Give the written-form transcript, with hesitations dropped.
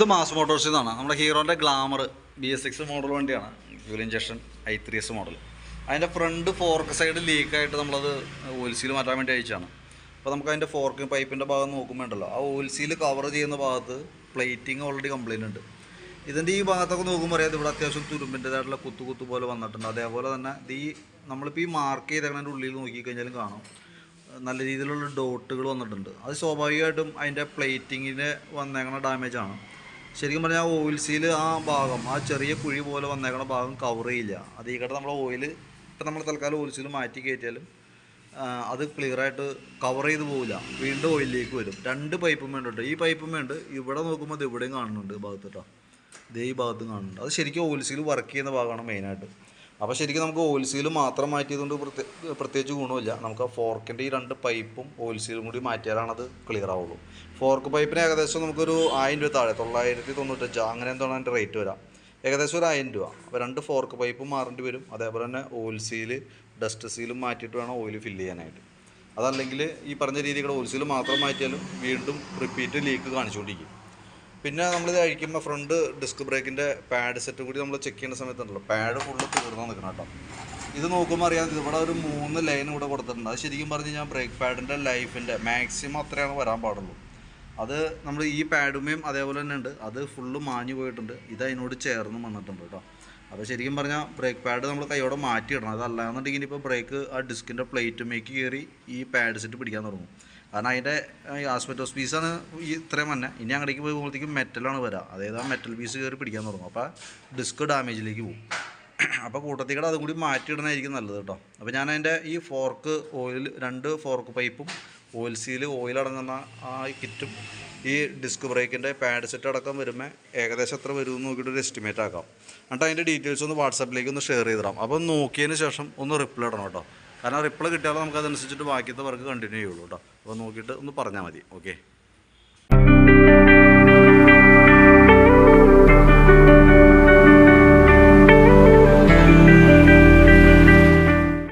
ഇത് മാസ് മോട്ടോഴ്സിൽ നിന്നാണ്. നമ്മുടെ ഹീറോൻ്റെ ഗ്ലാമർ BS6 മോഡൽ വണ്ടിയാണ്. Fuel injection i3s model. അതിൻ്റെ ഫ്രണ്ട് ഫോർക്ക് സൈഡ് ലീക്കായിട്ട് നമ്മളത് ഓയിൽ സീൽ മാറ്റാൻ വേണ്ടി അയച്ചാണ്. അപ്പോൾ നമുക്ക് അതിൻ്റെ ഫോർക്ക് പൈപ്പിൻ്റെ ഭാഗം നോക്കുമ്പോൾ ഉണ്ടല്ലോ, ആ ഓയിൽ സീൽ കവർ ചെയ്യുന്ന ഭാഗത്ത് പ്ലേറ്റിങ് ഓൾറെഡി കംപ്ലൈൻ്റ് ഉണ്ട്. ഇതിൻ്റെ ഈ ഭാഗത്തൊക്കെ നോക്കുമ്പോൾ അറിയാം ഇവിടെ അത്യാവശ്യം തുരുമ്പിൻ്റെതായിട്ടുള്ള കുത്തു പോലെ വന്നിട്ടുണ്ട്. അതേപോലെ തന്നെ നമ്മളിപ്പോൾ ഈ മാർക്ക് ചെയ്തേക്കുന്നതിൻ്റെ ഉള്ളിൽ നോക്കിക്കഴിഞ്ഞാലും കാണാം നല്ല രീതിയിലുള്ള ഡോട്ടുകൾ വന്നിട്ടുണ്ട്. അത് സ്വാഭാവികമായിട്ടും അതിൻ്റെ പ്ലേറ്റിങ്ങിന് വന്നേക്കണ ഡാമേജാണ്. ശരിക്കും പറഞ്ഞാൽ ഓയിൽ സീൽ ആ ഭാഗം, ആ ചെറിയ കുഴി പോലെ വന്നേക്കണ ഭാഗം കവർ ചെയ്യില്ല. അത് ഈ കട നമ്മൾ ഓയിൽ ഇപ്പം നമ്മൾ തൽക്കാലം ഓയിൽ സീൽ മാറ്റി കയറ്റിയാലും അത് ക്ലിയറായിട്ട് കവർ ചെയ്ത് പോവില്ല, വീണ്ടും ഓയിലിലേക്ക് വരും. രണ്ട് പൈപ്പും വേണ്ടിട്ട്, ഈ പൈപ്പും വേണ്ട ഇവിടെ നോക്കുമ്പോൾ അത് ഇവിടെയും കാണുന്നുണ്ട്, ഭാഗത്തിട്ടാ ഇതേ ഈ ഭാഗത്തും കാണുന്നുണ്ട്. അത് ശരിക്കും ഓയിൽ സീൽ വർക്ക് ചെയ്യുന്ന ഭാഗമാണ് മെയിനായിട്ട്. അപ്പോൾ ശരിക്കും നമുക്ക് ഓയിൽ സീൽ മാത്രം മാറ്റിയതുകൊണ്ട് പ്രത്യേകിച്ച് ഗുണമില്ല. നമുക്ക് ആ ഫോർക്കിൻ്റെ ഈ രണ്ട് പൈപ്പും ഓയിൽ സീലും കൂടി മാറ്റിയാലാണ് അത് ക്ലിയർ ആവുള്ളൂ. ഫോർക്ക് പൈപ്പിന് ഏകദേശം നമുക്കൊരു 1000 രൂപ താഴെ, 995 അങ്ങനെ എന്താണ് അതിൻ്റെ റേറ്റ് വരാം. ഏകദേശം ഒരു 1000 രൂപ. അപ്പോൾ രണ്ട് ഫോർക്ക് പൈപ്പും മാറേണ്ടി വരും. അതേപോലെ തന്നെ ഓയിൽ സീല് ഡസ്റ്റ് സീലും മാറ്റിയിട്ട് വേണം ഓയിൽ ഫില്ല് ചെയ്യാനായിട്ട്. അതല്ലെങ്കിൽ ഈ പറഞ്ഞ രീതിയുടെ ഓയിൽ സീൽ മാത്രം മാറ്റിയാലും വീണ്ടും റിപ്പീറ്റ് ലീക്ക് കാണിച്ചുകൊണ്ടിരിക്കും. പിന്നെ നമ്മളിത് അഴിക്കുമ്പോൾ ഫ്രണ്ട് ഡിസ്ക് ബ്രേക്കിൻ്റെ പാഡ് സെറ്റ് കൂടി നമ്മൾ ചെക്ക് ചെയ്യുന്ന സമയത്തുണ്ടല്ലോ, പാഡ് ഫുള്ള് തീർന്നു നിൽക്കണം കേട്ടോ. ഇത് നോക്കുമ്പോൾ അറിയാം, ഇവിടെ ഒരു 3 ലൈൻ ഇവിടെ കൊടുത്തിട്ടുണ്ട്. അത് ശരിക്കും പറഞ്ഞു കഴിഞ്ഞാൽ ബ്രേക്ക് പാഡിൻ്റെ ലൈഫിൻ്റെ മാക്സിമം അത്രയാണ് വരാൻ പാടുള്ളൂ. അത് നമ്മൾ ഈ പാഡുമേയും അതേപോലെ തന്നെ ഉണ്ട്, അത് ഫുള്ള് മാഞ്ഞു പോയിട്ടുണ്ട്. ഇത് അതിനോട് ചേർന്ന് വന്നിട്ടുണ്ട് കേട്ടോ. അപ്പോൾ ശരിക്കും പറഞ്ഞാൽ ബ്രേക്ക് പാഡ് നമ്മൾ കൈയോടെ മാറ്റിയിടണം. അതല്ലാന്നുണ്ടെങ്കിൽ ഇപ്പോൾ ബ്രേക്ക് ആ ഡിസ്കിൻ്റെ പ്ലേറ്റുമേക്ക് കയറി ഈ പാഡ് സെറ്റ് പിടിക്കാൻ തുടങ്ങും. കാരണം അതിൻ്റെ ആസ്പെറ്റോസ് പീസാണ് ഈ ഇത്രയും തന്നെ. ഇനി അങ്ങോട്ടേക്ക് പോകുമ്പോഴത്തേക്കും മെറ്റലാണ് വരിക, അതായത് ആ മെറ്റൽ പീസ് കയറി പിടിക്കാൻ തുടങ്ങും. അപ്പോൾ ഡിസ്ക് ഡാമേജിലേക്ക് പോകും. അപ്പോൾ കൂട്ടത്തിക്കടെ അതും കൂടി മാറ്റിയിടുന്നതായിരിക്കും നല്ലത് കേട്ടോ. അപ്പോൾ ഞാൻ അതിൻ്റെ ഈ ഫോർക്ക് ഓയിൽ, 2 ഫോർക്ക് പൈപ്പും ഓയിൽ സീൽ ഓയിലടങ്ങുന്ന ആ കിറ്റും ഈ ഡിസ്ക് ബ്രേക്കിൻ്റെ പാഡ് സെറ്റ് അടക്കം വരുമ്പോൾ ഏകദേശം എത്ര വരുമെന്ന് നോക്കിയിട്ട് ഒരു എസ്റ്റിമേറ്റ് ആക്കാം. എന്നിട്ട് അതിൻ്റെ ഡീറ്റെയിൽസ് ഒന്ന് വാട്സാപ്പിലേക്ക് ഒന്ന് ഷെയർ ചെയ്തിടാം. അപ്പോൾ നോക്കിയതിന് ശേഷം ഒന്ന് റിപ്ലൈ ഇടണം കേട്ടോ. കാരണം റിപ്ലൈ കിട്ടിയാലും നമുക്ക് അതനുസരിച്ചിട്ട് ബാക്കിയത്തെ വർക്ക് കണ്ടിന്യൂ ചെയ്യുള്ളൂ കേട്ടോ. അപ്പോൾ നോക്കിയിട്ട് ഒന്ന് പറഞ്ഞാൽ മതി. ഓക്കെ.